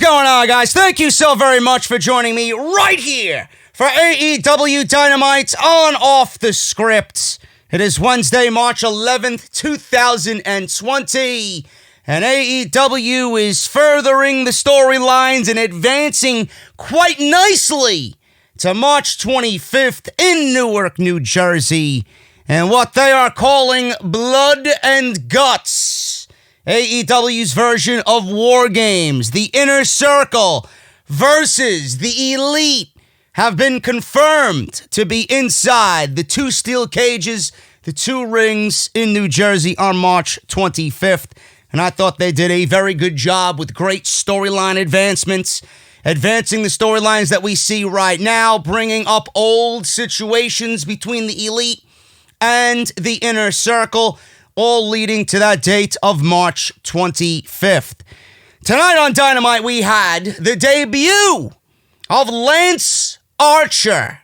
going on, guys? Thank you so very much for joining me right here for AEW Dynamite on Off the Script. It is Wednesday, March 11th, 2020, and AEW is furthering the storylines and advancing quite nicely to March 25th in Newark, New Jersey, and what they are calling Blood and Guts. AEW's version of War Games, the Inner Circle versus the Elite, have been confirmed to be inside the two steel cages, the two rings in New Jersey on March 25th. And I thought they did a very good job with great storyline advancements, advancing the storylines that we see right now, bringing up old situations between the Elite and the Inner Circle, all leading to that date of March 25th. Tonight on Dynamite, we had the debut of Lance Archer.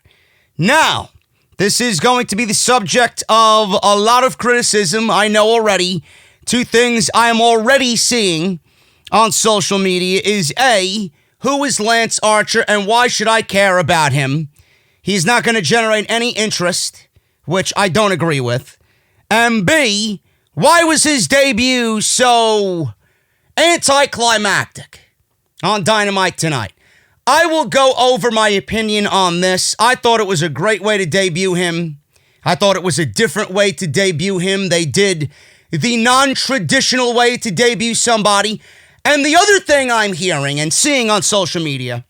Now, this is going to be the subject of a lot of criticism, I know already. Two things I am already seeing on social media is A, who is Lance Archer and why should I care about him? He's not going to generate any interest, which I don't agree with. And B, why was his debut so anticlimactic on Dynamite tonight? I will go over my opinion on this. I thought it was a great way to debut him. I thought it was a different way to debut him. They did the non-traditional way to debut somebody. And the other thing I'm hearing and seeing on social media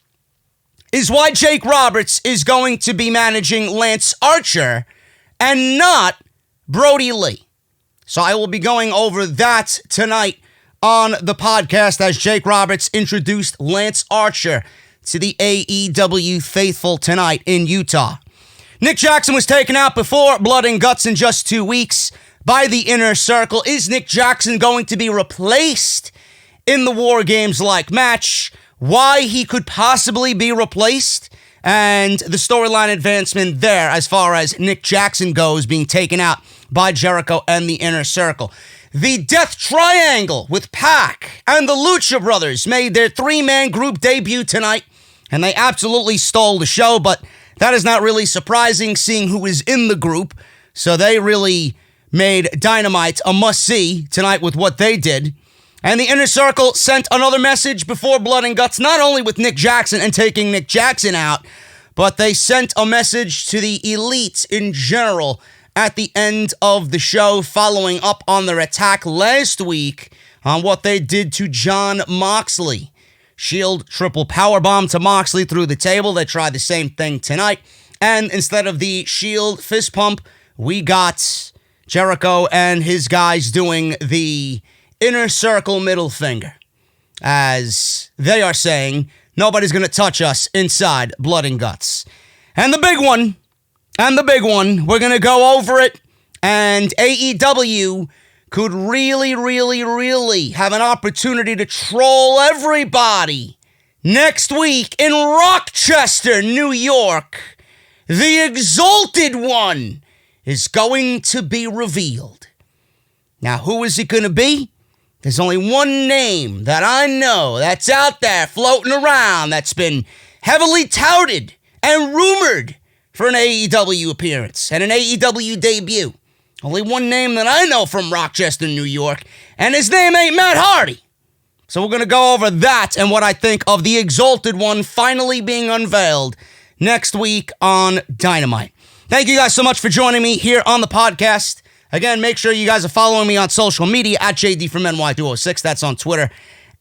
is why Jake Roberts is going to be managing Lance Archer and not Brodie Lee. So I will be going over that tonight on the podcast as Jake Roberts introduced Lance Archer to the AEW faithful tonight in Utah. Nick Jackson was taken out before Blood and Guts in just 2 weeks by the Inner Circle. Is Nick Jackson going to be replaced in the War Games-like match? Why he could possibly be replaced? And the storyline advancement there as far as Nick Jackson goes being taken out by Jericho and the Inner Circle. The Death Triangle with Pac and the Lucha Brothers made their three-man group debut tonight, and they absolutely stole the show, but that is not really surprising seeing who is in the group, so they really made Dynamite a must-see tonight with what they did. And the Inner Circle sent another message before Blood and Guts, not only with Nick Jackson and taking Nick Jackson out, but they sent a message to the Elite in general at the end of the show, following up on their attack last week on what they did to Jon Moxley. Shield triple powerbomb to Moxley through the table. They tried the same thing tonight. And instead of the Shield fist pump, we got Jericho and his guys doing the Inner Circle middle finger, as they are saying, nobody's going to touch us inside Blood and Guts. And the big one, we're going to go over it, and AEW could really have an opportunity to troll everybody next week in Rochester, New York. The Exalted One is going to be revealed. Now, who is it going to be? There's only one name that I know that's out there floating around that's been heavily touted and rumored for an AEW appearance and an AEW debut. Only one name that I know from Rochester, New York, and his name ain't Matt Hardy. So we're going to go over that and what I think of the Exalted One finally being unveiled next week on Dynamite. Thank you guys so much for joining me here on the podcast. Again, make sure you guys are following me on social media at JD from NY206. That's on Twitter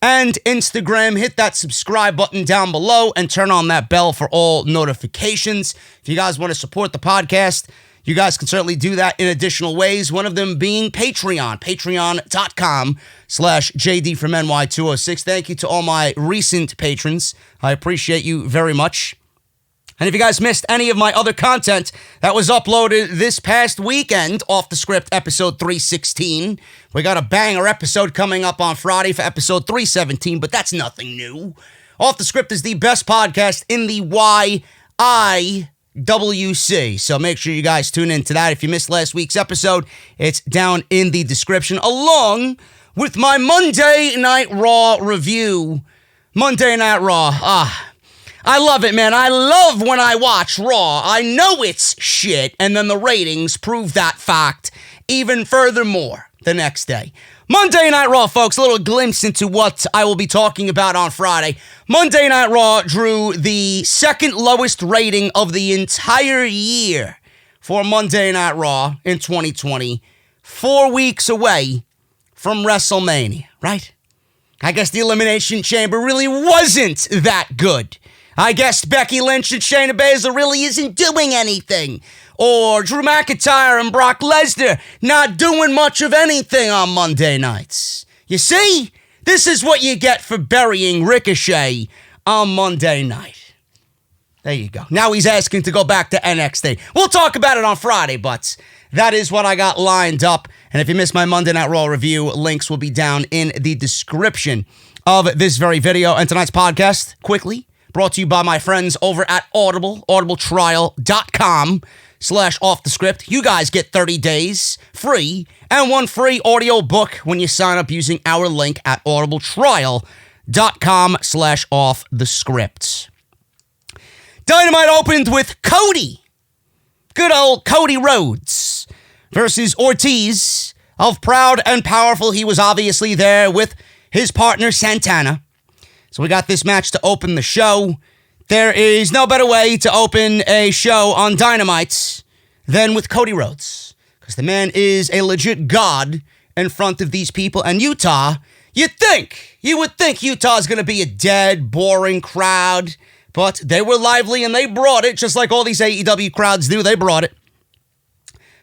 and Instagram. Hit that subscribe button down below and turn on that bell for all notifications. If you guys want to support the podcast, you guys can certainly do that in additional ways. One of them being Patreon, patreon.com/JD from NY206. Thank you to all my recent patrons. I appreciate you very much. And if you guys missed any of my other content that was uploaded this past weekend, Off the Script episode 316, we got a banger episode coming up on Friday for episode 317, but that's nothing new. Off the Script is the best podcast in the YIWC, so make sure you guys tune into that. If you missed last week's episode, it's down in the description, along with my Monday Night Raw review Monday Night Raw. I love it, man. I love when I watch Raw. I know it's shit, and then the ratings prove that fact even furthermore the next day. Monday Night Raw, folks, a little glimpse into what I will be talking about on Friday. Monday Night Raw drew the second lowest rating of the entire year for Monday Night Raw in 2020, 4 weeks away from WrestleMania, right? I guess the Elimination Chamber really wasn't that good. I guess Becky Lynch and Shayna Baszler really isn't doing anything. Or Drew McIntyre and Brock Lesnar not doing much of anything on Monday nights. You see? This is what you get for burying Ricochet on Monday night. There you go. Now he's asking to go back to NXT. We'll talk about it on Friday, but that is what I got lined up. And if you missed my Monday Night Raw review, links will be down in the description of this very video. And tonight's podcast, quickly, brought to you by my friends over at Audible, audibletrial.com/offthescript. You guys get 30 days free and one free audio book when you sign up using our link at audibletrial.com/offthescript. Dynamite opened with Cody. Good old Cody Rhodes versus Ortiz. Of Proud and Powerful, he was obviously there with his partner Santana. So we got this match to open the show. There is no better way to open a show on Dynamite than with Cody Rhodes. Because the man is a legit god in front of these people. And Utah, you would think Utah's going to be a dead, boring crowd. But they were lively and they brought it, just like all these AEW crowds do. They brought it.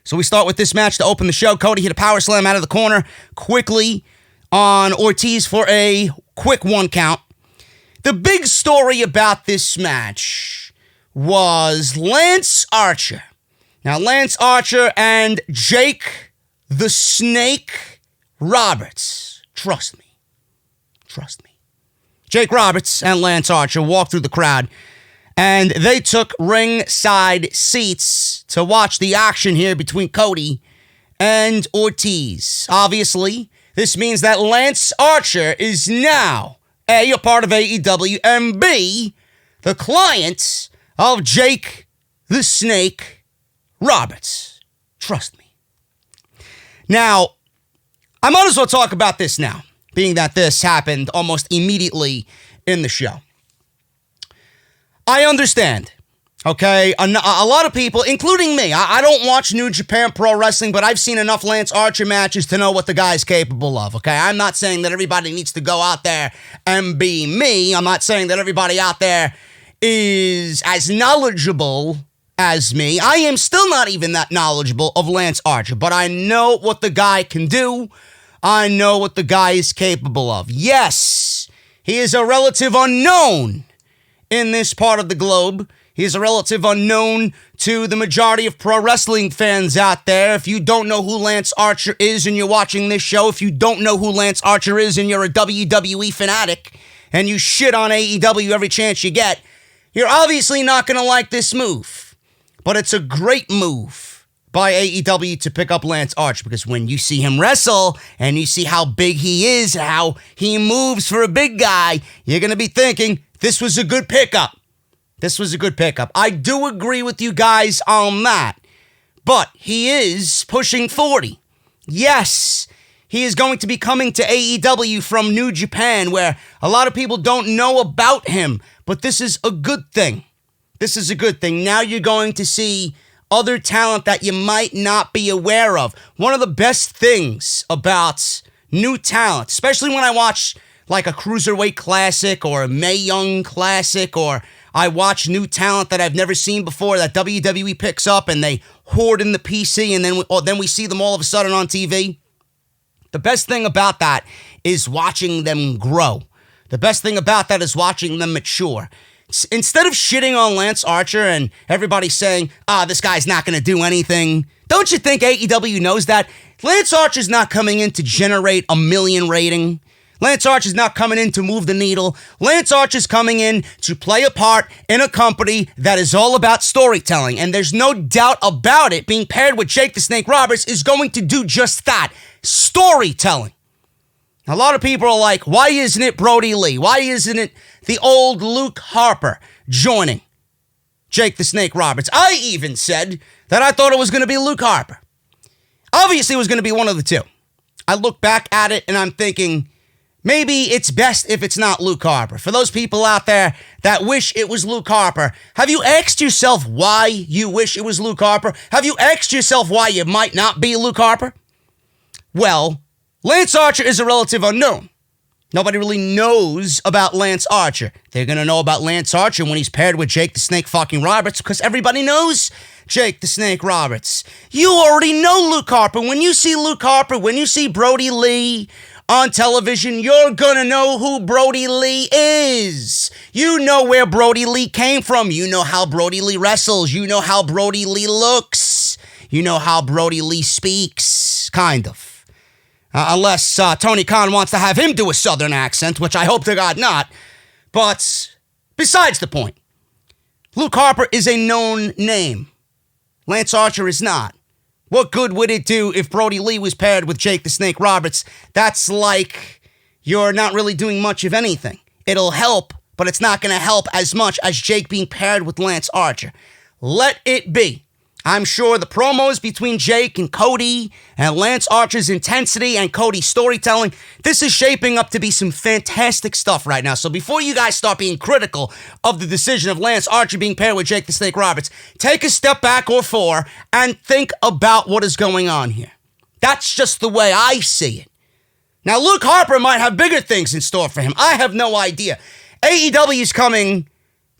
So we start with this match to open the show. Cody hit a power slam out of the corner quickly on Ortiz for a quick 1 count. The big story about this match was Lance Archer. Now, Lance Archer and Jake the Snake Roberts. Trust me. Jake Roberts and Lance Archer walked through the crowd, and they took ringside seats to watch the action here between Cody and Ortiz. Obviously, this means that Lance Archer is now A, a part of AEW, and B, the client of Jake the Snake Roberts. Trust me. Now, I might as well talk about this now, being that this happened almost immediately in the show. I understand, okay? A lot of people, including me, I don't watch New Japan Pro Wrestling, but I've seen enough Lance Archer matches to know what the guy's capable of, okay? I'm not saying that everybody needs to go out there and be me. I'm not saying that everybody out there is as knowledgeable as me. I am still not even that knowledgeable of Lance Archer, but I know what the guy can do. I know what the guy is capable of. Yes, he is a relative unknown in this part of the globe. He is a relative unknown to the majority of pro wrestling fans out there. If you don't know who Lance Archer is and you're watching this show, if you don't know who Lance Archer is and you're a WWE fanatic and you shit on AEW every chance you get, you're obviously not going to like this move. But it's a great move by AEW to pick up Lance Archer, because when you see him wrestle and you see how big he is, how he moves for a big guy, you're going to be thinking, this was a good pickup. This was a good pickup. I do agree with you guys on that, but he is pushing 40. Yes, he is going to be coming to AEW from New Japan, where a lot of people don't know about him, but this is a good thing. This is a good thing. Now you're going to see other talent that you might not be aware of. One of the best things about new talent, especially when I watch like a Cruiserweight Classic or a Mae Young Classic, or I watch new talent that I've never seen before that WWE picks up and they hoard in the PC, and then we see them all of a sudden on TV. The best thing about that is watching them grow. The best thing about that is watching them mature. Instead of shitting on Lance Archer and everybody saying, this guy's not going to do anything, don't you think AEW knows that? Lance Archer's not coming in to generate a million rating. Lance Archer's not coming in to move the needle. Lance Archer's coming in to play a part in a company that is all about storytelling. And there's no doubt about it, being paired with Jake the Snake Roberts is going to do just that. Storytelling. A lot of people are like, why isn't it Brodie Lee? Why isn't it the old Luke Harper joining Jake the Snake Roberts? I even said that I thought it was going to be Luke Harper. Obviously, it was going to be one of the two. I look back at it and I'm thinking, maybe it's best if it's not Luke Harper. For those people out there that wish it was Luke Harper, have you asked yourself why you wish it was Luke Harper? Have you asked yourself why it might not be Luke Harper? Well, Lance Archer is a relative unknown. Nobody really knows about Lance Archer. They're going to know about Lance Archer when he's paired with Jake the Snake fucking Roberts, because everybody knows Jake the Snake Roberts. You already know Luke Harper. When you see Luke Harper, when you see Brodie Lee on television, you're going to know who Brodie Lee is. You know where Brodie Lee came from. You know how Brodie Lee wrestles. You know how Brodie Lee looks. You know how Brodie Lee speaks, kind of. Unless Tony Khan wants to have him do a southern accent, which I hope to God not. But besides the point, Luke Harper is a known name. Lance Archer is not. What good would it do if Brodie Lee was paired with Jake the Snake Roberts? That's like you're not really doing much of anything. It'll help, but it's not going to help as much as Jake being paired with Lance Archer. Let it be. I'm sure the promos between Jake and Cody and Lance Archer's intensity and Cody's storytelling, this is shaping up to be some fantastic stuff right now. So before you guys start being critical of the decision of Lance Archer being paired with Jake the Snake Roberts, take a step back or four and think about what is going on here. That's just the way I see it. Now, Luke Harper might have bigger things in store for him. I have no idea. AEW is coming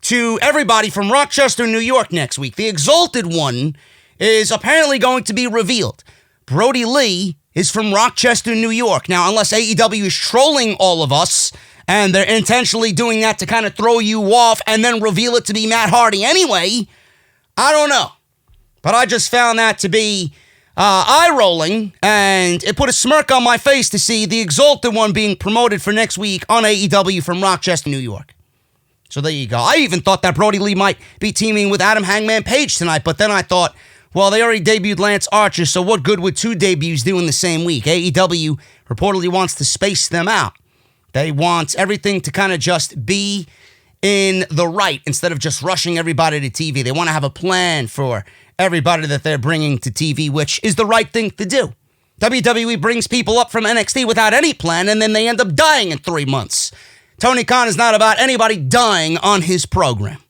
to everybody from Rochester, New York next week. The Exalted One is apparently going to be revealed. Brodie Lee is from Rochester, New York. Now, unless AEW is trolling all of us, and they're intentionally doing that to kind of throw you off and then reveal it to be Matt Hardy anyway, I don't know. But I just found that to be eye-rolling, and it put a smirk on my face to see the Exalted One being promoted for next week on AEW from Rochester, New York. So there you go. I even thought that Brodie Lee might be teaming with Adam Hangman Page tonight, but then I thought, well, they already debuted Lance Archer, so what good would two debuts do in the same week? AEW reportedly wants to space them out. They want everything to kind of just be in the right instead of just rushing everybody to TV. They want to have a plan for everybody that they're bringing to TV, which is the right thing to do. WWE brings people up from NXT without any plan, and then they end up dying in 3 months. Tony Khan is not about anybody dying on his program.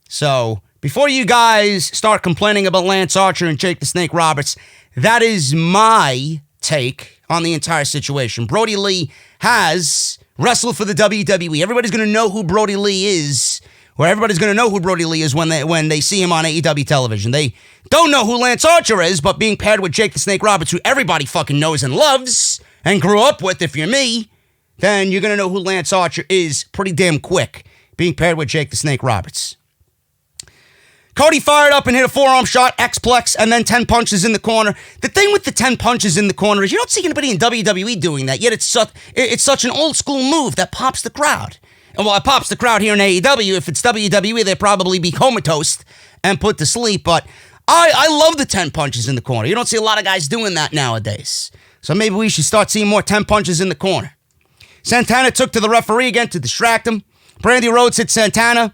So, before you guys start complaining about Lance Archer and Jake the Snake Roberts, that is my take on the entire situation. Brodie Lee has wrestled for the WWE. Everybody's going to know who Brodie Lee is, or everybody's going to know who Brodie Lee is when they see him on AEW television. They don't know who Lance Archer is, but being paired with Jake the Snake Roberts, who everybody fucking knows and loves and grew up with, if you're me, then you're going to know who Lance Archer is pretty damn quick, being paired with Jake the Snake Roberts. Cody fired up and hit a forearm shot, X-Plex, and then 10 punches in the corner. The thing with the 10 punches in the corner is you don't see anybody in WWE doing that, yet it's such an old-school move that pops the crowd. And while it pops the crowd here in AEW, if it's WWE, they'd probably be comatose and put to sleep, but I love the 10 punches in the corner. You don't see a lot of guys doing that nowadays. So maybe we should start seeing more 10 punches in the corner. Santana took to the referee again to distract him. Brandy Rhodes hit Santana.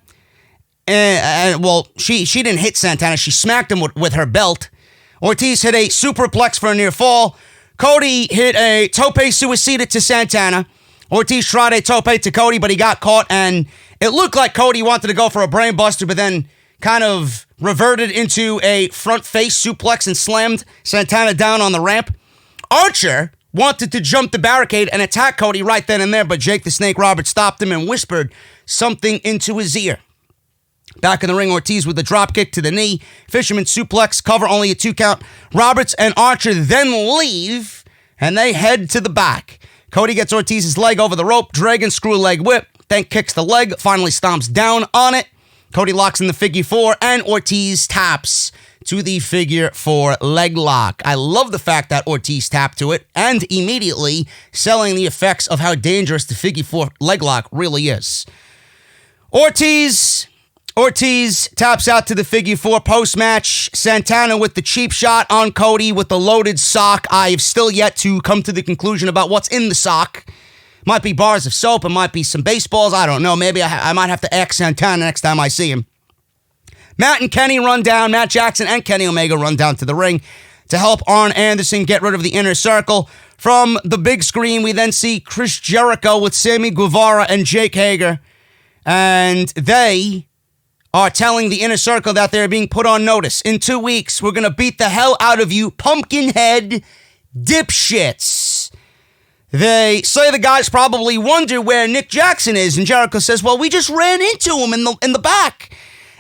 Well, she didn't hit Santana. She smacked him with her belt. Ortiz hit a superplex for a near fall. Cody hit a tope suicida to Santana. Ortiz tried a tope to Cody, but he got caught, and it looked like Cody wanted to go for a brainbuster, but then kind of reverted into a front face suplex and slammed Santana down on the ramp. Archer wanted to jump the barricade and attack Cody right then and there, but Jake the Snake Roberts stopped him and whispered something into his ear. Back in the ring, Ortiz with a drop kick to the knee. Fisherman suplex, cover only a 2 count. Roberts and Archer then leave, and they head to the back. Cody gets Ortiz's leg over the rope, dragon screw leg whip, then kicks the leg, finally stomps down on it. Cody locks in the figure 4, and Ortiz taps to the figure 4 leg lock. I love the fact that Ortiz tapped to it, and immediately selling the effects of how dangerous the figure 4 leg lock really is. Ortiz Ortiz taps out to the figure 4 post-match. Santana with the cheap shot on Cody with the loaded sock. I've still yet to come to the conclusion about what's in the sock. Might be bars of soap. It might be some baseballs. I don't know. Maybe I might have to ask Santana next time I see him. Matt and Kenny run down. Matt Jackson and Kenny Omega run down to the ring to help Arn Anderson get rid of the Inner Circle. From the big screen, we then see Chris Jericho with Sammy Guevara and Jake Hager. And they are telling the Inner Circle that they're being put on notice. In 2 weeks, we're going to beat the hell out of you pumpkinhead dipshits. They say the guys probably wonder where Nick Jackson is, and Jericho says, well, we just ran into him in the back.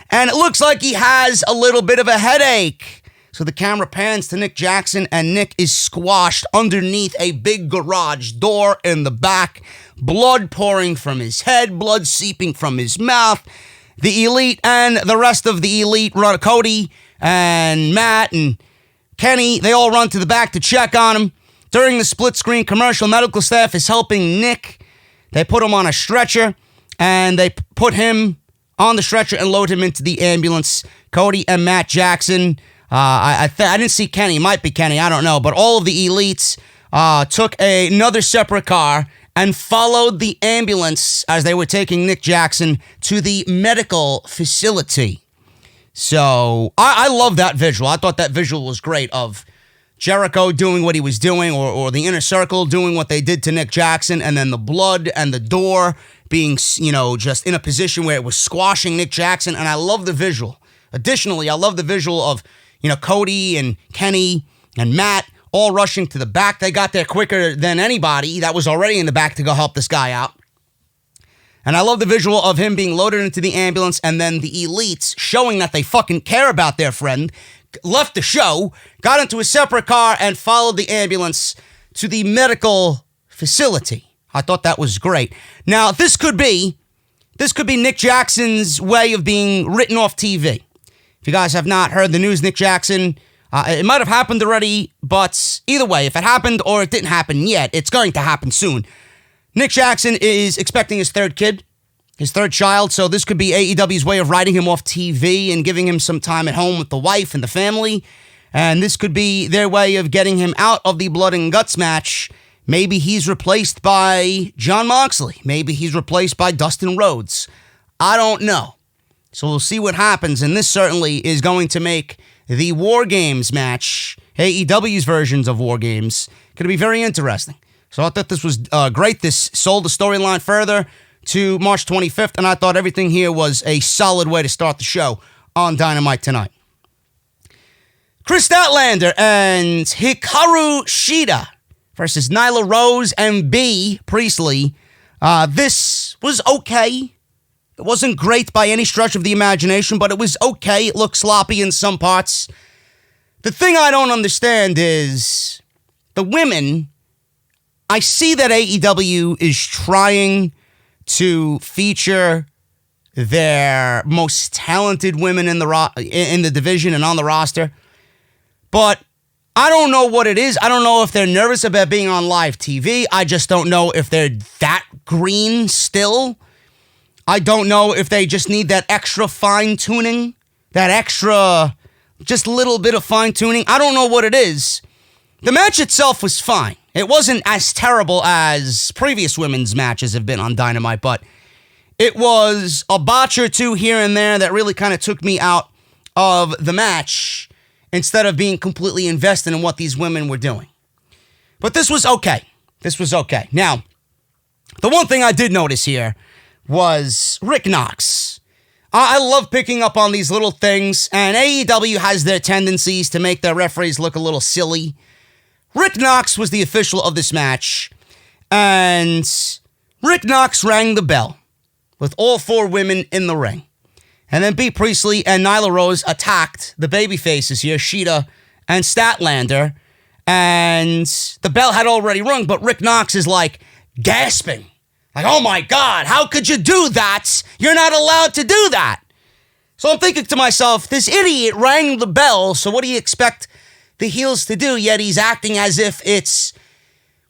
And it looks like he has a little bit of a headache. So the camera pans to Nick Jackson, and Nick is squashed underneath a big garage door in the back. Blood pouring from his head, blood seeping from his mouth. The Elite and the rest of the Elite, Cody and Matt and Kenny, they all run to the back to check on him. During the split-screen commercial, medical staff is helping Nick. They put him on a stretcher, and they put him on the stretcher and load him into the ambulance. Cody and Matt Jackson, I didn't see Kenny, it might be Kenny, I don't know, but all of the Elites took another separate car and followed the ambulance as they were taking Nick Jackson to the medical facility. So, I love that visual. I thought that visual was great of Jericho doing what he was doing, or the Inner Circle doing what they did to Nick Jackson, and then the blood and the door being, just in a position where it was squashing Nick Jackson, and I love the visual. Additionally, I love the visual of, Cody and Kenny and Matt all rushing to the back. They got there quicker than anybody that was already in the back to go help this guy out. And I love the visual of him being loaded into the ambulance, and then the Elites showing that they fucking care about their friend, left the show, got into a separate car, and followed the ambulance to the medical facility. I thought that was great. Now, this could be Nick Jackson's way of being written off TV. If you guys have not heard the news, Nick Jackson, it might have happened already, but either way, if it happened or it didn't happen yet, it's going to happen soon. Nick Jackson is expecting his third kid, his third child, so this could be AEW's way of writing him off TV and giving him some time at home with the wife and the family. And this could be their way of getting him out of the blood and guts match. Maybe he's replaced by Jon Moxley. Maybe he's replaced by Dustin Rhodes. I don't know. So we'll see what happens, and this certainly is going to make the War Games match, AEW's versions of War Games, going to be very interesting. So I thought this was great. This sold the storyline further to March 25th, and I thought everything here was a solid way to start the show on Dynamite tonight. Kris Statlander and Hikaru Shida versus Nyla Rose and B. Priestley. This was okay. It wasn't great by any stretch of the imagination, but it was okay. It looked sloppy in some parts. The thing I don't understand is the women. I see that AEW is trying to feature their most talented women in the division and on the roster, but I don't know what it is. I don't know if they're nervous about being on live TV. I just don't know if they're that green still. I don't know if they just need that extra fine-tuning, that extra, just little bit of fine-tuning. I don't know what it is. The match itself was fine. It wasn't as terrible as previous women's matches have been on Dynamite, but it was a botch or two here and there that really kind of took me out of the match instead of being completely invested in what these women were doing. But this was okay. This was okay. Now, the one thing I did notice here was Rick Knox. I love picking up on these little things, and AEW has their tendencies to make their referees look a little silly. Rick Knox was the official of this match, and Rick Knox rang the bell with all four women in the ring. And then B. Priestley and Nyla Rose attacked the babyfaces here, Shida and Statlander, and the bell had already rung, but Rick Knox is like gasping. Like, oh my God, how could you do that? You're not allowed to do that. So I'm thinking to myself, this idiot rang the bell, so what do you expect the heels to do? Yet he's acting as if it's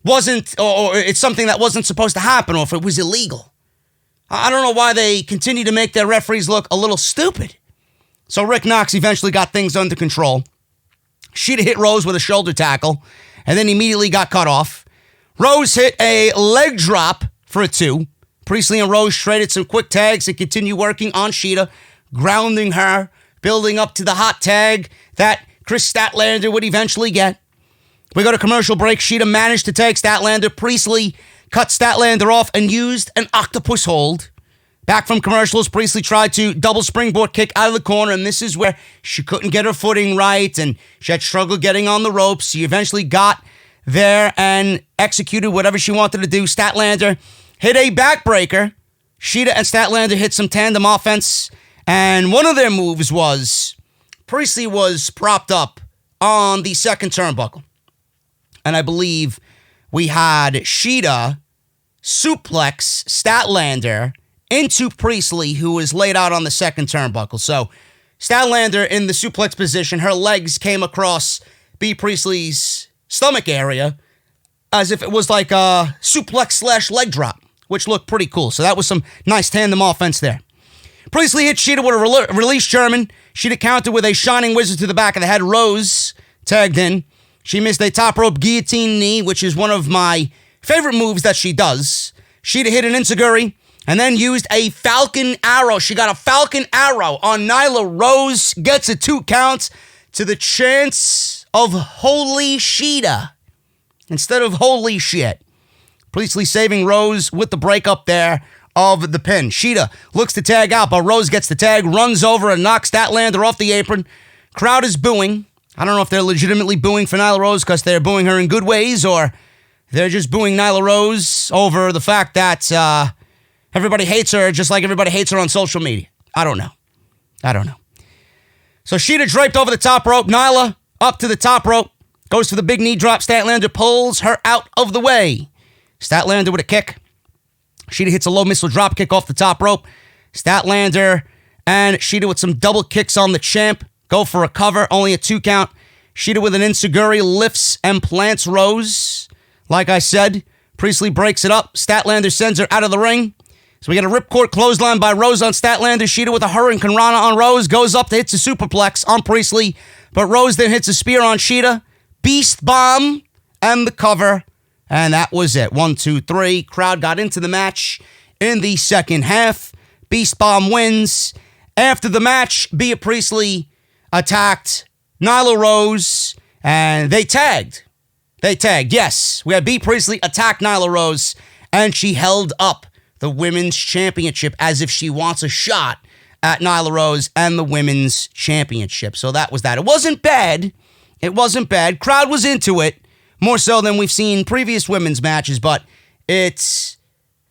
something that wasn't supposed to happen, or if it was illegal. I don't know why they continue to make their referees look a little stupid. So Rick Knox eventually got things under control. Shida hit Rhodes with a shoulder tackle, and then immediately got cut off. Rhodes hit a leg drop for a 2. Priestley and Rhodes traded some quick tags and continue working on Shida, grounding her, building up to the hot tag that Kris Statlander would eventually get. We go to commercial break. Shida managed to tag Statlander. Priestley cut Statlander off and used an octopus hold. Back from commercials, Priestley tried to double springboard kick out of the corner, and this is where she couldn't get her footing right, and she had struggled getting on the ropes. She eventually got there and executed whatever she wanted to do. Statlander hit a backbreaker. Shida and Statlander hit some tandem offense, and one of their moves was Priestley was propped up on the second turnbuckle. And I believe we had Shida suplex Statlander into Priestley, who was laid out on the second turnbuckle. So Statlander in the suplex position, her legs came across B. Priestley's stomach area as if it was like a suplex / leg drop, which looked pretty cool. So that was some nice tandem offense there. Priestley hit Shida with a release German. Shida countered with a Shining Wizard to the back of the head. Rose tagged in. She missed a top rope guillotine knee, which is one of my favorite moves that she does. Shida hit an enziguri and then used a Falcon Arrow. She got a Falcon Arrow on Nyla. Rose gets a 2 count to the chance of Holy Shida instead of Holy Shit. Priestley saving Rose with the breakup there of the pin. Shida looks to tag out, but Rose gets the tag, runs over and knocks Statlander off the apron. Crowd is booing. I don't know if they're legitimately booing for Nyla Rose because they're booing her in good ways, or they're just booing Nyla Rose over the fact that everybody hates her just like everybody hates her on social media. I don't know. So Shida draped over the top rope. Nyla up to the top rope. Goes for the big knee drop. Statlander pulls her out of the way. Statlander with a kick. Shida hits a low missile drop kick off the top rope. Statlander and Shida with some double kicks on the champ. Go for a cover, only a 2 count. Shida with an enziguri lifts and plants Rose. Like I said, Priestley breaks it up. Statlander sends her out of the ring. So we get a ripcord clothesline by Rose on Statlander. Shida with a Hurricane Rana on Rose. Goes up to hits a superplex on Priestley. But Rose then hits a spear on Shida. Beast bomb and the cover. And that was it. 1, 2, 3. Crowd got into the match in the second half. Beast bomb wins. After the match, Bea Priestley attacked Nyla Rose, and they tagged. Yes, we had Bea Priestley attack Nyla Rose, and she held up the Women's Championship as if she wants a shot at Nyla Rose and the Women's Championship. So that was that. It wasn't bad. Crowd was into it, more so than we've seen previous women's matches, but it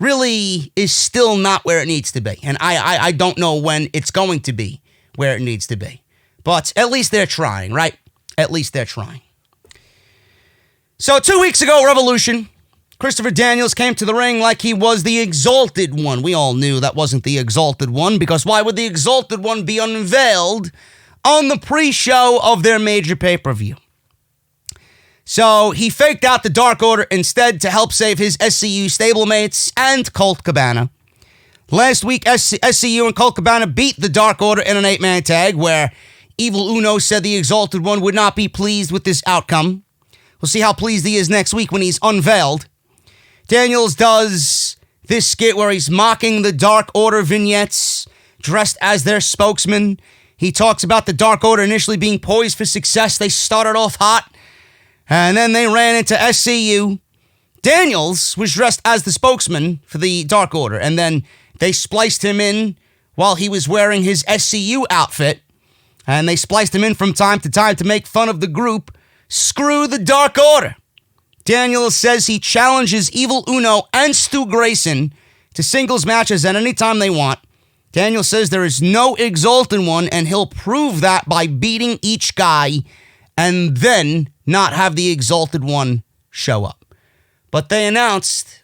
really is still not where it needs to be. And I don't know when it's going to be where it needs to be. But at least they're trying, right? At least they're trying. So 2 weeks ago, Revolution, Christopher Daniels came to the ring like he was the Exalted One. We all knew that wasn't the Exalted One, because why would the Exalted One be unveiled on the pre-show of their major pay-per-view? So he faked out the Dark Order instead to help save his SCU stablemates and Colt Cabana. Last week, SCU and Colt Cabana beat the Dark Order in an 8-man tag where Evil Uno said the Exalted One would not be pleased with this outcome. We'll see how pleased he is next week when he's unveiled. Daniels does this skit where he's mocking the Dark Order vignettes, dressed as their spokesman. He talks about the Dark Order initially being poised for success. They started off hot, and then they ran into SCU. Daniels was dressed as the spokesman for the Dark Order, and then they spliced him in while he was wearing his SCU outfit. And they spliced him in from time to time to make fun of the group. Screw the Dark Order. Daniels says he challenges Evil Uno and Stu Grayson to singles matches at any time they want. Daniels says there is no Exalted One, and he'll prove that by beating each guy and then not have the Exalted One show up. But they announced,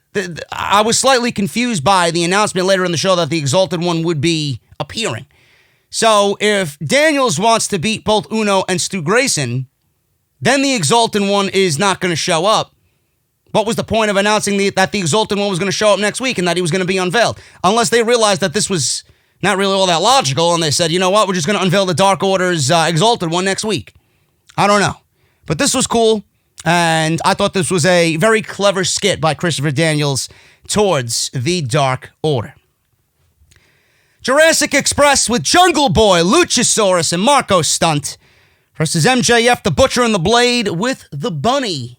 I was slightly confused by the announcement later in the show that the Exalted One would be appearing. So if Daniels wants to beat both Uno and Stu Grayson, then the Exalted One is not going to show up. What was the point of announcing that the Exalted one was going to show up next week and that he was going to be unveiled? Unless they realized that this was not really all that logical and they said, you know what, we're just going to unveil the Dark Order's Exalted one next week. I don't know. But this was cool, and I thought this was a very clever skit by Christopher Daniels towards the Dark Order. Jurassic Express with Jungle Boy, Luchasaurus, and Marko Stunt versus MJF, the Butcher, and the Blade with the Bunny.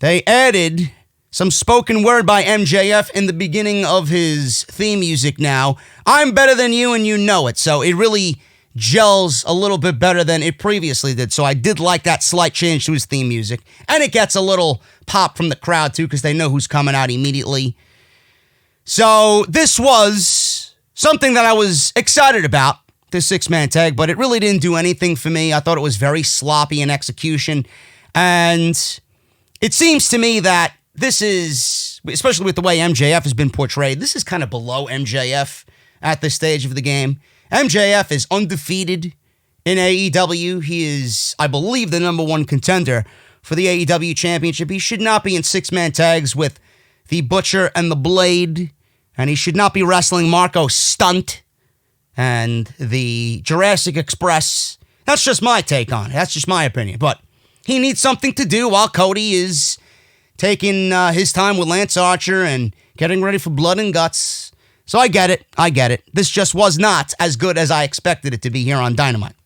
They added some spoken word by MJF in the beginning of his theme music now. I'm better than you and you know it. So it really gels a little bit better than it previously did. So I did like that slight change to his theme music. And it gets a little pop from the crowd too because they know who's coming out immediately. So this was something that I was excited about, this six-man tag, but it really didn't do anything for me. I thought it was very sloppy in execution. And it seems to me that this is, especially with the way MJF has been portrayed, this is kind of below MJF at this stage of the game. MJF is undefeated in AEW. He is, I believe, the number one contender for the AEW Championship. He should not be in six-man tags with the Butcher and the Blade, and he should not be wrestling Marko Stunt and the Jurassic Express. That's just my take on it. That's just my opinion. But he needs something to do while Cody is taking his time with Lance Archer and getting ready for Blood and Guts. So I get it. I get it. This just was not as good as I expected it to be here on Dynamite.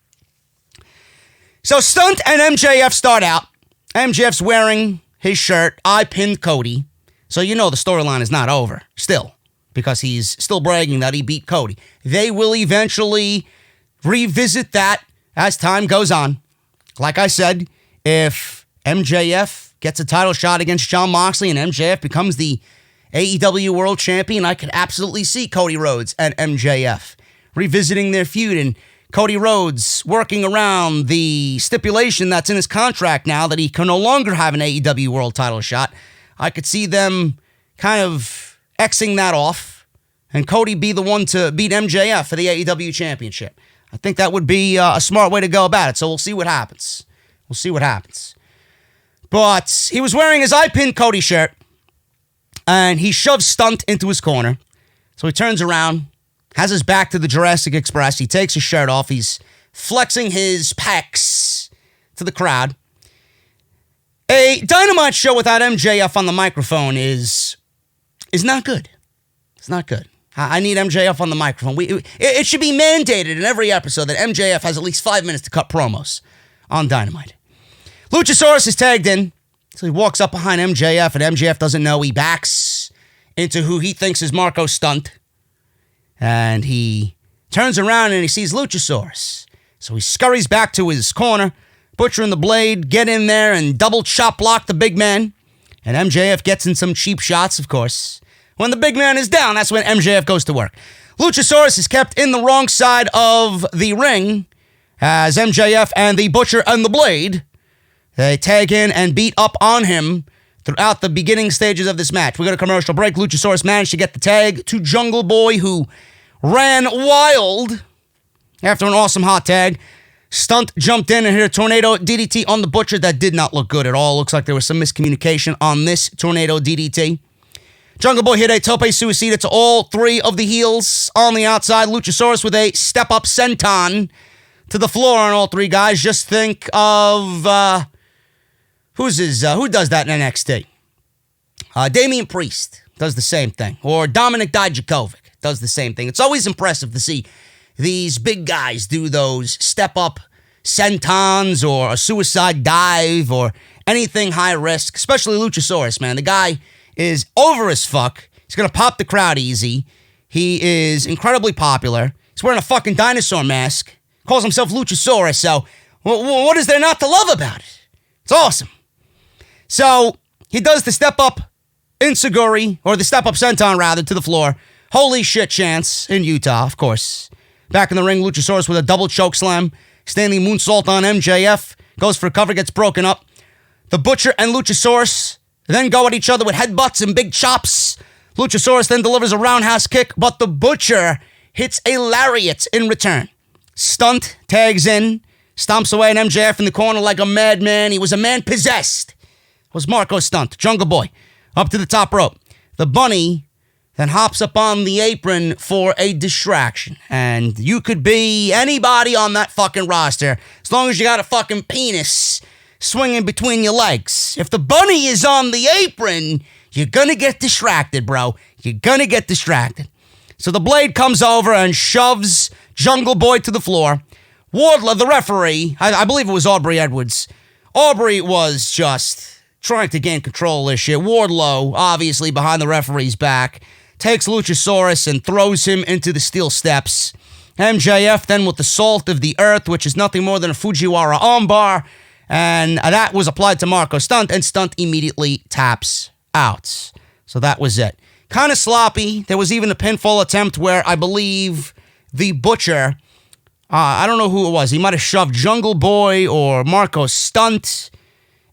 So Stunt and MJF start out. MJF's wearing his shirt. I pinned Cody. So you know the storyline is not over still, because he's still bragging that he beat Cody. They will eventually revisit that as time goes on. Like I said, if MJF gets a title shot against Jon Moxley and MJF becomes the AEW World Champion, I could absolutely see Cody Rhodes and MJF revisiting their feud and Cody Rhodes working around the stipulation that's in his contract now that he can no longer have an AEW World title shot. I could see them kind of Xing that off and Cody be the one to beat MJF for the AEW Championship. I think that would be a smart way to go about it, so we'll see what happens. We'll see what happens. But he was wearing his I Pinned Cody shirt, and he shoves Stunt into his corner. So he turns around, has his back to the Jurassic Express. He takes his shirt off. He's flexing his pecs to the crowd. A Dynamite show without MJF on the microphone is not good. It's not good. I need MJF on the microphone. It should be mandated in every episode that MJF has at least 5 minutes to cut promos on Dynamite. Luchasaurus is tagged in. So he walks up behind MJF, and MJF doesn't know. He backs into who he thinks is Marko Stunt. And he turns around and he sees Luchasaurus. So he scurries back to his corner. Butcher and the Blade get in there and double chop block the big man. And MJF gets in some cheap shots, of course. When the big man is down, that's when MJF goes to work. Luchasaurus is kept in the wrong side of the ring as MJF and the Butcher and the Blade, they tag in and beat up on him throughout the beginning stages of this match. We got a commercial break. Luchasaurus managed to get the tag to Jungle Boy, who ran wild after an awesome hot tag. Stunt jumped in and hit a tornado DDT on the Butcher. That did not look good at all. Looks like there was some miscommunication on this tornado DDT. Jungle Boy hit a tope suicida to all three of the heels on the outside. Luchasaurus with a step-up senton to the floor on all three guys. Just think of, who does that in NXT? Damian Priest does the same thing. Or Dominic Dijakovic does the same thing. It's always impressive to see these big guys do those step-up sentons or a suicide dive or anything high risk, especially Luchasaurus, man. The guy is over as fuck. He's going to pop the crowd easy. He is incredibly popular. He's wearing a fucking dinosaur mask. Calls himself Luchasaurus, so what is there not to love about it? It's awesome. So he does the step-up Insuguri, or the step-up senton, rather, to the floor. Holy shit chance in Utah, of course. Back in the ring, Luchasaurus with a double choke slam. Standing moonsault on MJF. Goes for a cover, gets broken up. The Butcher and Luchasaurus then go at each other with headbutts and big chops. Luchasaurus then delivers a roundhouse kick, but the Butcher hits a lariat in return. Stunt tags in, stomps away at MJF in the corner like a madman. He was a man possessed. It was Marko Stunt, Jungle Boy, up to the top rope. The bunny then hops up on the apron for a distraction. And you could be anybody on that fucking roster as long as you got a fucking penis swinging between your legs. If the bunny is on the apron, you're gonna get distracted, bro. You're gonna get distracted. So the Blade comes over and shoves Jungle Boy to the floor. Wardlow, the referee, I believe it was Aubrey Edwards. Aubrey was just trying to gain control of this shit. Wardlow, obviously behind the referee's back, takes Luchasaurus and throws him into the steel steps. MJF then with the salt of the earth, which is nothing more than a Fujiwara armbar, and that was applied to Marko Stunt, and Stunt immediately taps out. So that was it. Kind of sloppy. There was even a pinfall attempt where I believe the Butcher, I don't know who it was, he might have shoved Jungle Boy or Marko Stunt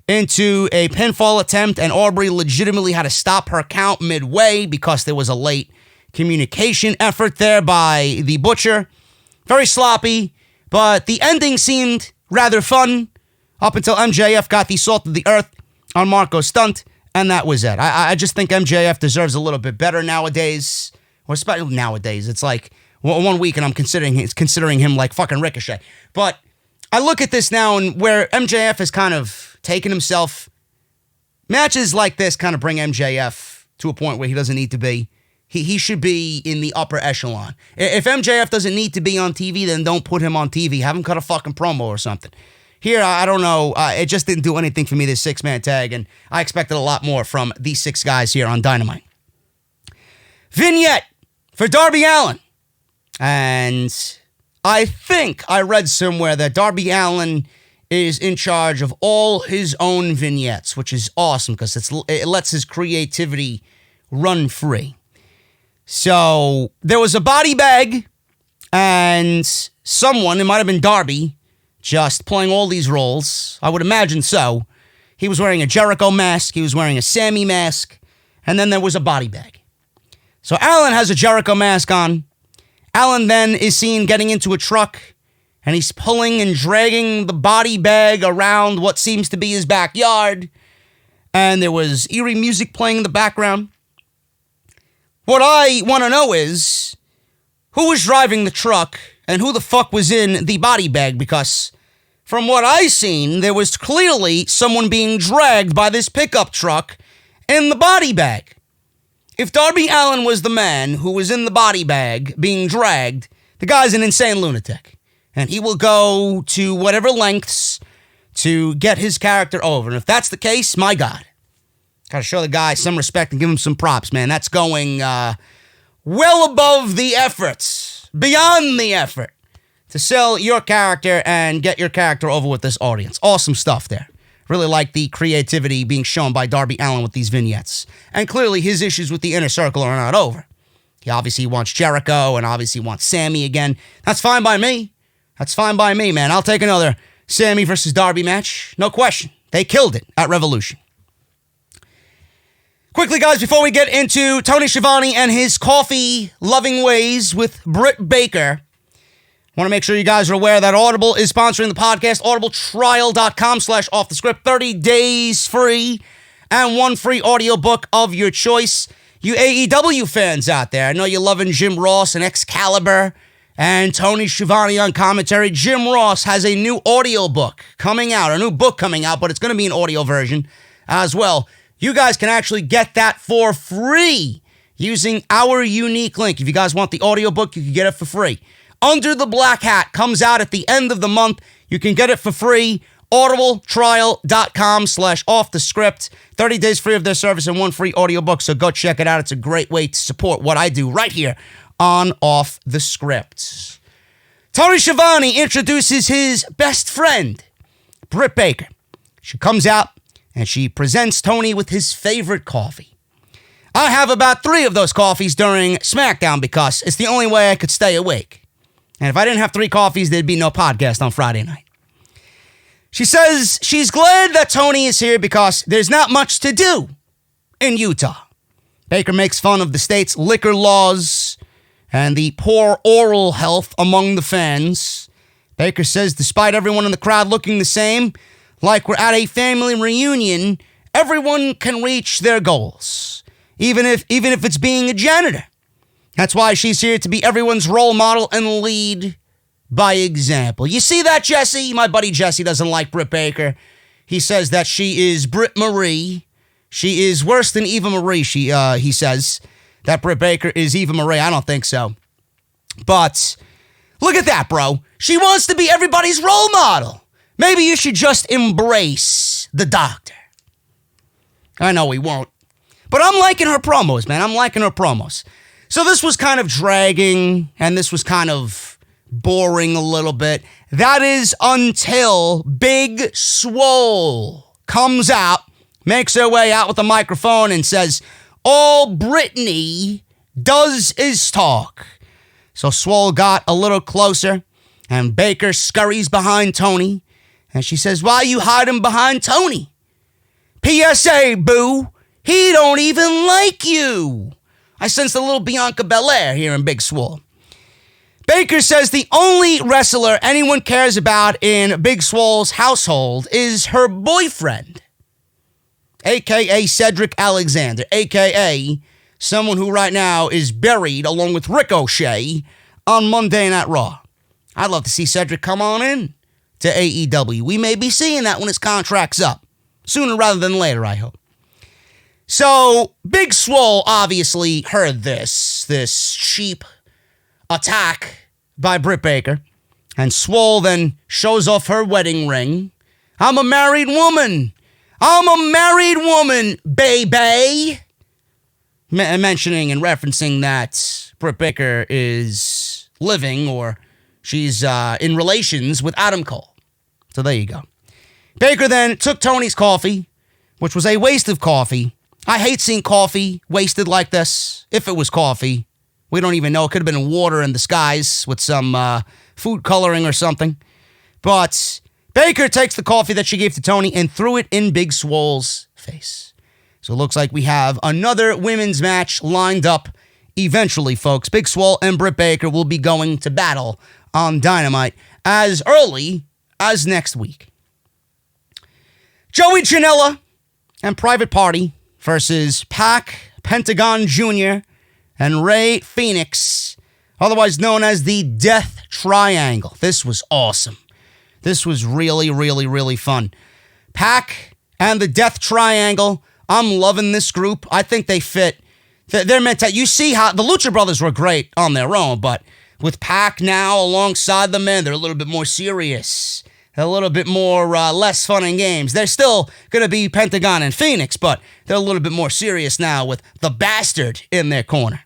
into a pinfall attempt, and Aubrey legitimately had to stop her count midway because there was a late communication effort there by the Butcher. Very sloppy, but the ending seemed rather fun up until MJF got the salt of the earth on Marko Stunt, and that was it. I just think MJF deserves a little bit better nowadays, or especially nowadays. It's like 1 week and I'm considering him like fucking Ricochet. But I look at this now and where MJF has kind of taken himself, matches like this kind of bring MJF to a point where he doesn't need to be. He should be in the upper echelon. If MJF doesn't need to be on TV, then don't put him on TV. Have him cut a fucking promo or something. Here, I don't know. It just didn't do anything for me, this six-man tag, and I expected a lot more from these six guys here on Dynamite. Vignette for Darby Allin. And I think I read somewhere that Darby Allin is in charge of all his own vignettes, which is awesome because it lets his creativity run free. So there was a body bag and someone, it might have been Darby, just playing all these roles. I would imagine so. He was wearing a Jericho mask. He was wearing a Sammy mask. And then there was a body bag. So Allin has a Jericho mask on. Allin then is seen getting into a truck. And he's pulling and dragging the body bag around what seems to be his backyard. And there was eerie music playing in the background. What I want to know is, who was driving the truck and who the fuck was in the body bag? Because from what I seen, there was clearly someone being dragged by this pickup truck in the body bag. If Darby Allin was the man who was in the body bag being dragged, the guy's an insane lunatic. And he will go to whatever lengths to get his character over. And if that's the case, my God. Gotta show the guy some respect and give him some props, man. That's going well above the efforts, beyond the effort, to sell your character and get your character over with this audience. Awesome stuff there. Really like the creativity being shown by Darby Allin with these vignettes. And clearly his issues with the Inner Circle are not over. He obviously wants Jericho and obviously wants Sammy again. That's fine by me. That's fine by me, man. I'll take another Sammy versus Darby match. No question. They killed it at Revolution. Quickly, guys, before we get into Tony Schiavone and his coffee-loving ways with Britt Baker, I want to make sure you guys are aware that Audible is sponsoring the podcast. audibletrial.com/offthescript. 30 days free and one free audiobook of your choice. You AEW fans out there, I know you're loving Jim Ross and Excalibur and Tony Schiavone on commentary. Jim Ross has a new audiobook coming out, a new book coming out, but it's going to be an audio version as well. You guys can actually get that for free using our unique link. If you guys want the audiobook, you can get it for free. Under the Black Hat comes out at the end of the month. You can get it for free. audibletrial.com/offthescript. 30 days free of their service and one free audiobook. So go check it out. It's a great way to support what I do right here on Off the Script. Tony Schiavone introduces his best friend, Britt Baker. She comes out and she presents Tony with his favorite coffee. I have about 3 of those coffees during SmackDown because it's the only way I could stay awake. And if I didn't have 3 coffees, there'd be no podcast on Friday night. She says she's glad that Tony is here because there's not much to do in Utah. Baker makes fun of the state's liquor laws and the poor oral health among the fans. Baker says despite everyone in the crowd looking the same, like we're at a family reunion, everyone can reach their goals, even if it's being a janitor. That's why she's here to be everyone's role model and lead by example. You see that, Jesse? My buddy Jesse doesn't like Britt Baker. He says that she is Britt Marie. She is worse than Eva Marie, he says. That Britt Baker is Eva Marie. I don't think so. But look at that, bro. She wants to be everybody's role model. Maybe you should just embrace the doctor. I know he won't. But I'm liking her promos, man. I'm liking her promos. So this was kind of dragging, and this was kind of boring a little bit. That is until Big Swole comes out, makes her way out with a microphone, and says, all Brittany does is talk. So Swole got a little closer, and Baker scurries behind Tony, and she says, why you hiding behind Tony? PSA, boo. He don't even like you. I sensed a little Bianca Belair here in Big Swole. Baker says the only wrestler anyone cares about in Big Swole's household is her boyfriend, a.k.a. Cedric Alexander, a.k.a. someone who right now is buried along with Ricochet on Monday Night Raw. I'd love to see Cedric come on in to AEW. We may be seeing that when his contract's up. Sooner rather than later, I hope. So, Big Swole obviously heard this cheap attack by Britt Baker, and Swole then shows off her wedding ring. I'm a married woman. I'm a married woman, baby. Mentioning and referencing that Britt Baker is living, or she's in relations with Adam Cole. So there you go. Baker then took Tony's coffee, which was a waste of coffee. I hate seeing coffee wasted like this. If it was coffee, we don't even know. It could have been water in the skies with some food coloring or something. But Baker takes the coffee that she gave to Tony and threw it in Big Swole's face. So it looks like we have another women's match lined up eventually, folks. Big Swole and Britt Baker will be going to battle on Dynamite as early as next week. Joey Janela and Private Party versus Pac, Pentagon Jr., and Rey Fenix, otherwise known as the Death Triangle. This was awesome. This was really, really, really fun. Pac and the Death Triangle, I'm loving this group. I think they fit. They're meant to. You see how the Lucha Brothers were great on their own, but with Pac now alongside the men, they're a little bit more serious. A little bit more less fun and games. They're still going to be Pentagon and Fenix, but they're a little bit more serious now with the Bastard in their corner.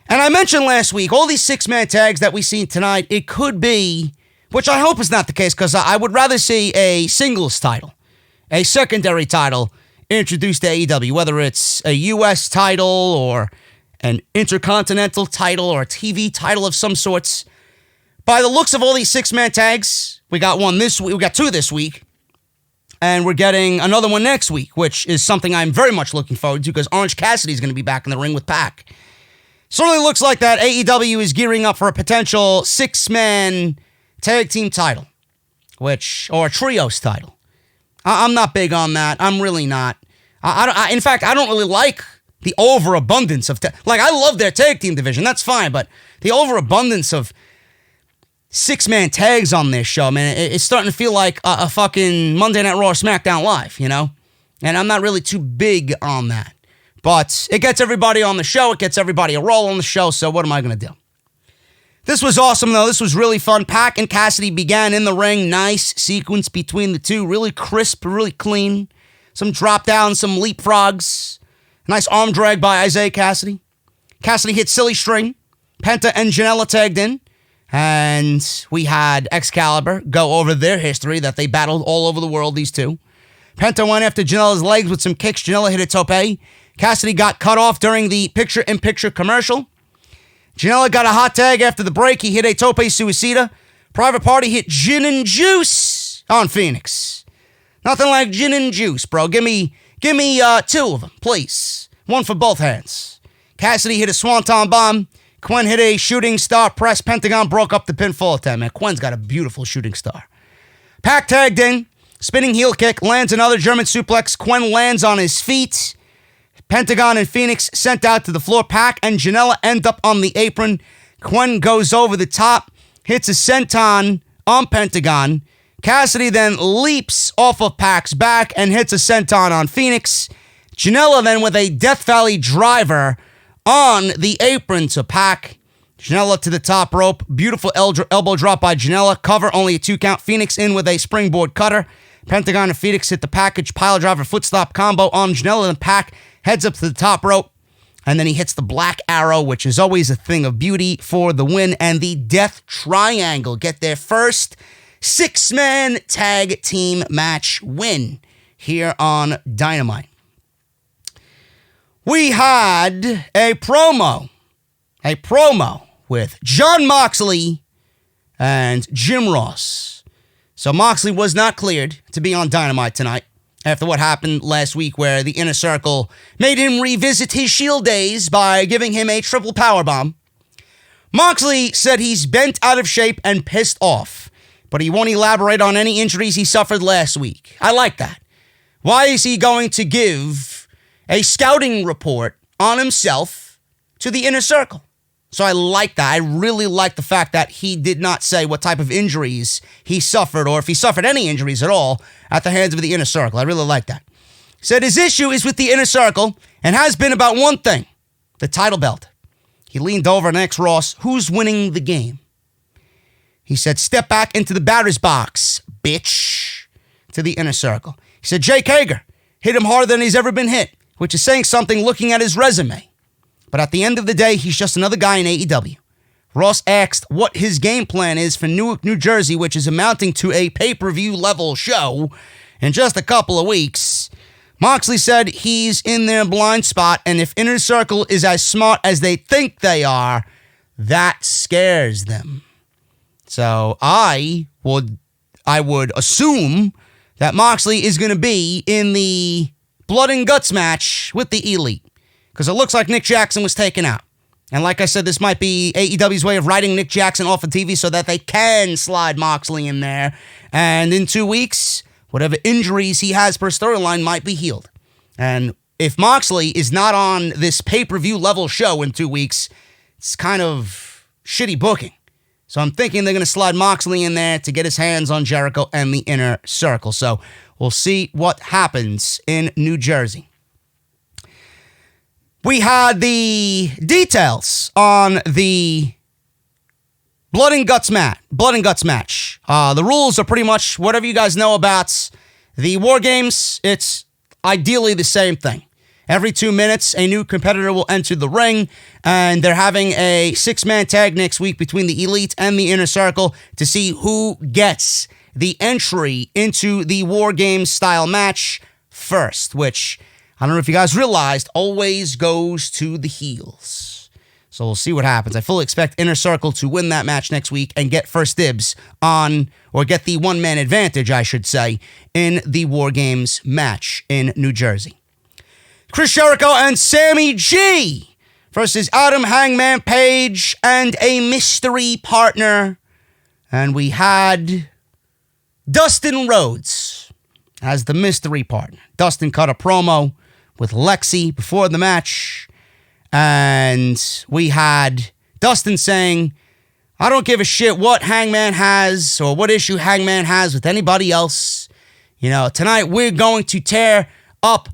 And I mentioned last week, all these six-man tags that we see tonight, it could be, which I hope is not the case, because I would rather see a singles title, a secondary title introduced to AEW, whether it's a U.S. title or an intercontinental title or a TV title of some sorts. By the looks of all these six-man tags, we got one this week, we got two this week, and we're getting another one next week, which is something I'm very much looking forward to because Orange Cassidy's going to be back in the ring with Pac. Certainly looks like that AEW is gearing up for a potential six-man tag team title, or a trios title. I'm not big on that. I'm really not. In fact, I don't really like the overabundance of I love their tag team division. That's fine, but the overabundance of six-man tags on this show, man, it's starting to feel like a fucking Monday Night Raw or SmackDown Live, you know? And I'm not really too big on that. But it gets everybody on the show. It gets everybody a role on the show, so what am I going to do? This was awesome, though. This was really fun. Pac and Cassidy began in the ring. Nice sequence between the two. Really crisp, really clean. Some drop downs, some leapfrogs. Nice arm drag by Isaiah Cassidy. Cassidy hit Silly String. Penta and Janela tagged in. And we had Excalibur go over their history that they battled all over the world, these two. Penta went after Janela's legs with some kicks. Janela hit a tope. Cassidy got cut off during the picture-in-picture commercial. Janela got a hot tag after the break. He hit a tope suicida. Private Party hit gin and juice on Fenix. Nothing like gin and juice, bro. Give me two of them, please. One for both hands. Cassidy hit a swanton bomb. Quen hit a shooting star press. Pentagon broke up the pinfall attempt. Man, Quen's got a beautiful shooting star. Pac tagged in. Spinning heel kick, lands another German suplex. Quen lands on his feet. Pentagon and Fenix sent out to the floor. Pac and Janela end up on the apron. Quen goes over the top, hits a senton on Pentagon. Cassidy then leaps off of Pac's back and hits a senton on Fenix. Janela then with a Death Valley driver on the apron to Pac. Janela to the top rope. Beautiful elbow drop by Janela. Cover, only a 2 count. Fenix in with a springboard cutter. Pentagon and Fenix hit the package pile driver foot stop combo on Janela. And Pac heads up to the top rope. And then he hits the Black Arrow, which is always a thing of beauty, for the win. And the Death Triangle get their first 6-man tag team match win here on Dynamite. We had a promo with Jon Moxley and Jim Ross. So Moxley was not cleared to be on Dynamite tonight after what happened last week where the Inner Circle made him revisit his Shield days by giving him a triple powerbomb. Moxley said he's bent out of shape and pissed off, but he won't elaborate on any injuries he suffered last week. I like that. Why is he going to give a scouting report on himself to the Inner Circle? So I like that. I really like the fact that he did not say what type of injuries he suffered or if he suffered any injuries at all at the hands of the Inner Circle. I really like that. He said his issue is with the Inner Circle and has been about one thing, the title belt. He leaned over and asked Ross, who's winning the game? He said, step back into the batter's box, bitch, to the Inner Circle. He said, Jake Hager hit him harder than he's ever been hit, which is saying something looking at his resume. But at the end of the day, he's just another guy in AEW. Ross asked what his game plan is for Newark, New Jersey, which is amounting to a pay-per-view level show in just a couple of weeks. Moxley said he's in their blind spot, and if Inner Circle is as smart as they think they are, that scares them. So I would assume that Moxley is going to be in the blood and guts match with the Elite. Because it looks like Nick Jackson was taken out. And like I said, this might be AEW's way of writing Nick Jackson off of TV so that they can slide Moxley in there. And in 2 weeks, whatever injuries he has per storyline might be healed. And if Moxley is not on this pay-per-view level show in 2 weeks, it's kind of shitty booking. So I'm thinking they're going to slide Moxley in there to get his hands on Jericho and the Inner Circle. So we'll see what happens in New Jersey. We had the details on the Blood and Guts match. The rules are pretty much whatever you guys know about the War Games. It's ideally the same thing. Every 2 minutes, a new competitor will enter the ring, and they're having a 6-man tag next week between the Elite and the Inner Circle to see who gets the entry into the War Games style match first, which I don't know if you guys realized, always goes to the heels. So we'll see what happens. I fully expect Inner Circle to win that match next week and get first dibs on, or get the one-man advantage, I should say, in the War Games match in New Jersey. Chris Jericho and Sammy G versus Adam Hangman Page and a mystery partner. And we had Dustin Rhodes as the mystery partner. Dustin cut a promo with Lexi before the match, and we had Dustin saying, I don't give a shit what Hangman has or what issue Hangman has with anybody else. You know, tonight we're going to tear up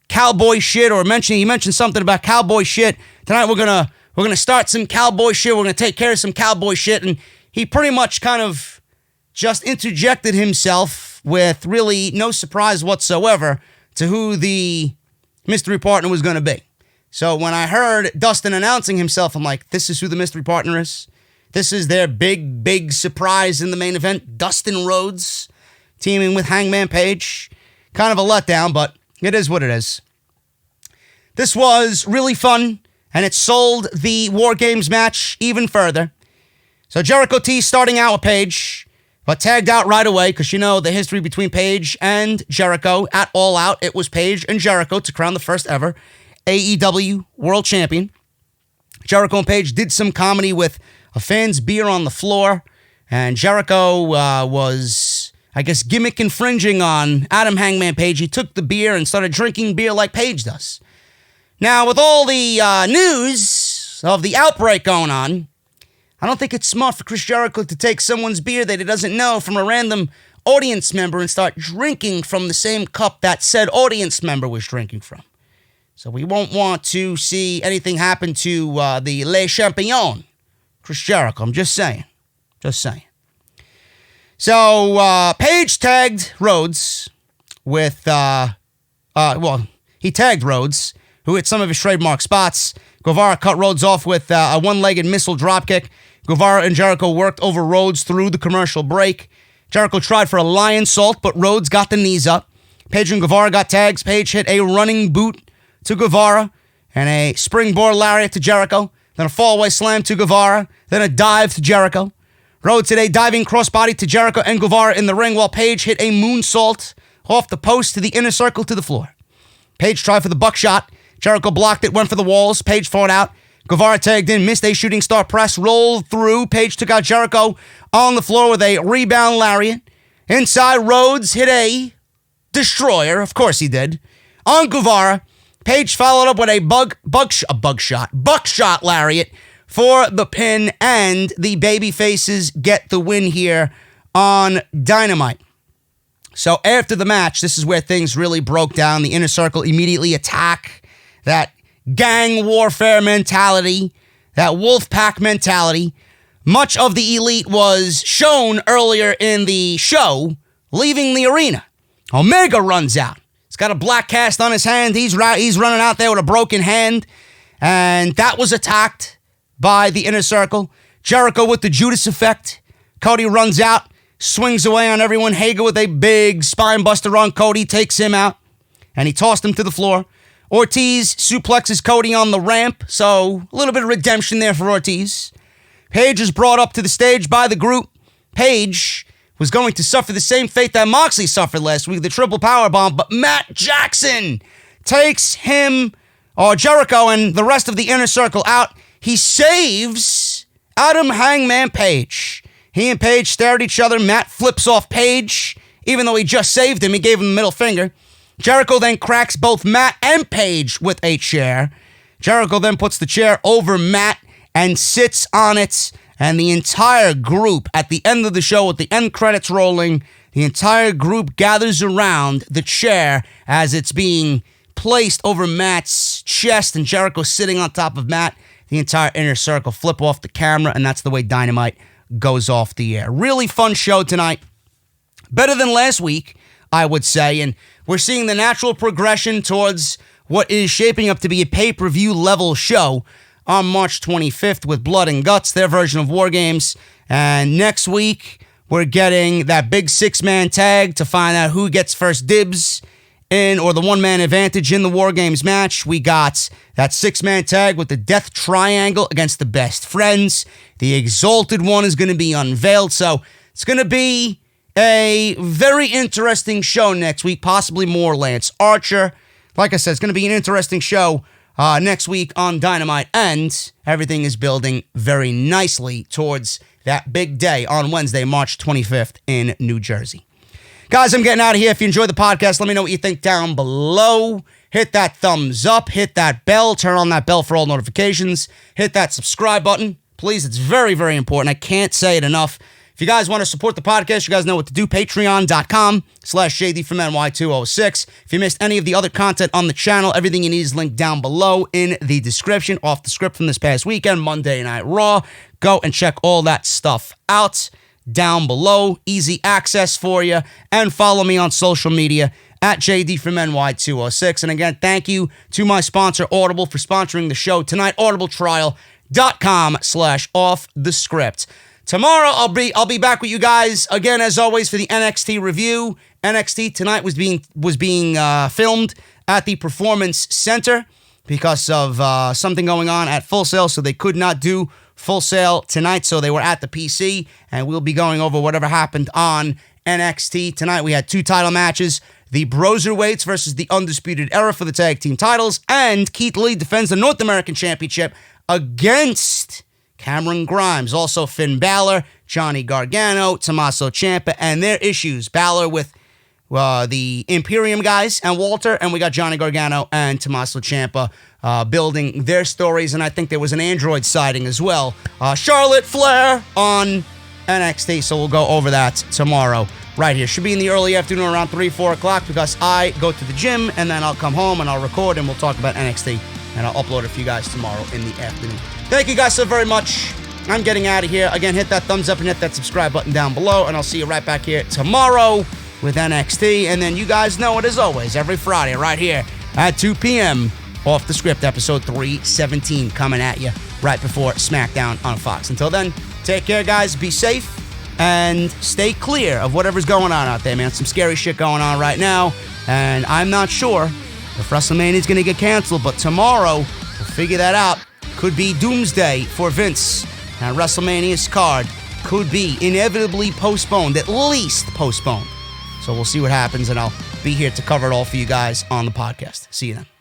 cowboy shit, or he mentioned something about cowboy shit. Tonight we're gonna start some cowboy shit. We're gonna take care of some cowboy shit, and he pretty much kind of just interjected himself with really no surprise whatsoever to who the mystery partner was going to be. So when I heard Dustin announcing himself, I'm like, this is who the mystery partner is. This is their big surprise in the main event. Dustin Rhodes teaming with Hangman Page. Kind of a letdown, but it is what it is. This was really fun, and it sold the War Games match even further. So Jericho T starting out with Page, but tagged out right away because you know the history between Page and Jericho at All Out. It was Page and Jericho to crown the first ever AEW World Champion. Jericho and Page did some comedy with a fan's beer on the floor, and Jericho was I guess, gimmick infringing on Adam Hangman Page. He took the beer and started drinking beer like Page does. Now, with all the news of the outbreak going on, I don't think it's smart for Chris Jericho to take someone's beer that he doesn't know from a random audience member and start drinking from the same cup that said audience member was drinking from. So we won't want to see anything happen to the Le Champion, Chris Jericho. I'm just saying. Just saying. So Page tagged Rhodes with, he tagged Rhodes, who hit some of his trademark spots. Guevara cut Rhodes off with a one-legged missile dropkick. Guevara and Jericho worked over Rhodes through the commercial break. Jericho tried for a lion salt, but Rhodes got the knees up. Page and Guevara got tags. Page hit a running boot to Guevara and a springboard lariat to Jericho. Then a fallaway slam to Guevara. Then a dive to Jericho. Rhodes hit a diving crossbody to Jericho and Guevara in the ring, while Page hit a moonsault off the post to the inner circle to the floor. Page tried for the buckshot. Jericho blocked it, went for the walls. Page fought out. Guevara tagged in, missed a shooting star press, rolled through. Page took out Jericho on the floor with a rebound lariat. Inside, Rhodes hit a destroyer. Of course he did. On Guevara, Page followed up with a buckshot lariat for the pin, and the babyfaces get the win here on Dynamite. So after the match, this is where things really broke down. The Inner Circle immediately attack. That gang warfare mentality, that wolf pack mentality. Much of the Elite was shown earlier in the show, leaving the arena. Omega runs out. He's got a black cast on his hand. He's running out there with a broken hand. And that was attacked by the Inner Circle. Jericho with the Judas effect. Cody runs out, swings away on everyone. Hager with a big spine buster on Cody, takes him out. And he tossed him to the floor. Ortiz suplexes Cody on the ramp, so a little bit of redemption there for Ortiz. Page is brought up to the stage by the group. Page was going to suffer the same fate that Moxley suffered last week, the triple powerbomb, but Matt Jackson takes him, or Jericho and the rest of the Inner Circle out. He saves Adam Hangman Page. He and Page stare at each other. Matt flips off Page. Even though he just saved him, he gave him the middle finger. Jericho then cracks both Matt and Page with a chair. Jericho then puts the chair over Matt and sits on it. And the entire group, at the end of the show, with the end credits rolling, the entire group gathers around the chair as it's being placed over Matt's chest, and Jericho sitting on top of Matt. The entire Inner Circle flip off the camera, and that's the way Dynamite goes off the air. Really fun show tonight. Better than last week, I would say, and we're seeing the natural progression towards what is shaping up to be a pay-per-view level show on March 25th with Blood and Guts, their version of War Games. And next week, we're getting that big six-man tag to find out who gets first dibs in, or the one-man advantage in the War Games match. We got that six-man tag with the Death Triangle against the Best Friends. The Exalted One is going to be unveiled, so it's going to be a very interesting show next week, possibly more Lance Archer. Like I said, it's going to be an interesting show next week on Dynamite, and everything is building very nicely towards that big day on Wednesday, March 25th in New Jersey. Guys, I'm getting out of here. If you enjoyed the podcast, let me know what you think down below. Hit that thumbs up, hit that bell, turn on that bell for all notifications, hit that subscribe button. Please, it's very, very important. I can't say it enough. If you guys want to support the podcast, you guys know what to do. Patreon.com/JD from NY206. If you missed any of the other content on the channel, everything you need is linked down below in the description. Off the script from this past weekend, Monday Night Raw. Go and check all that stuff out down below. Easy access for you. And follow me on social media at JD from NY206. And again, thank you to my sponsor, Audible, for sponsoring the show tonight. audibletrial.com/offthescript. Tomorrow, I'll be back with you guys again, as always, for the NXT review. NXT tonight was being filmed at the Performance Center because of something going on at Full Sail, so they could not do Full Sail tonight, so they were at the PC, and we'll be going over whatever happened on NXT. Tonight we had two title matches, the Broserweights versus the Undisputed Era for the tag team titles, and Keith Lee defends the North American Championship against Cameron Grimes, also Finn Balor, Johnny Gargano, Tommaso Ciampa, and their issues. Balor with the Imperium guys and Walter, and we got Johnny Gargano and Tommaso Ciampa building their stories, and I think there was an Android sighting as well. Charlotte Flair on NXT, so we'll go over that tomorrow right here. Should be in the early afternoon around 3, 4 o'clock because I go to the gym, and then I'll come home and I'll record, and we'll talk about NXT, and I'll upload it for you guys tomorrow in the afternoon. Thank you guys so very much. I'm getting out of here. Again, hit that thumbs up and hit that subscribe button down below, and I'll see you right back here tomorrow with NXT. And then you guys know it as always, every Friday right here at 2 p.m. Off the Script, episode 317 coming at you right before SmackDown on Fox. Until then, take care, guys. Be safe and stay clear of whatever's going on out there, man. Some scary shit going on right now, and I'm not sure if WrestleMania is going to get canceled, but tomorrow we'll figure that out. Could be doomsday for Vince, and WrestleMania's card could be inevitably postponed, at least postponed. So we'll see what happens, and I'll be here to cover it all for you guys on the podcast. See you then.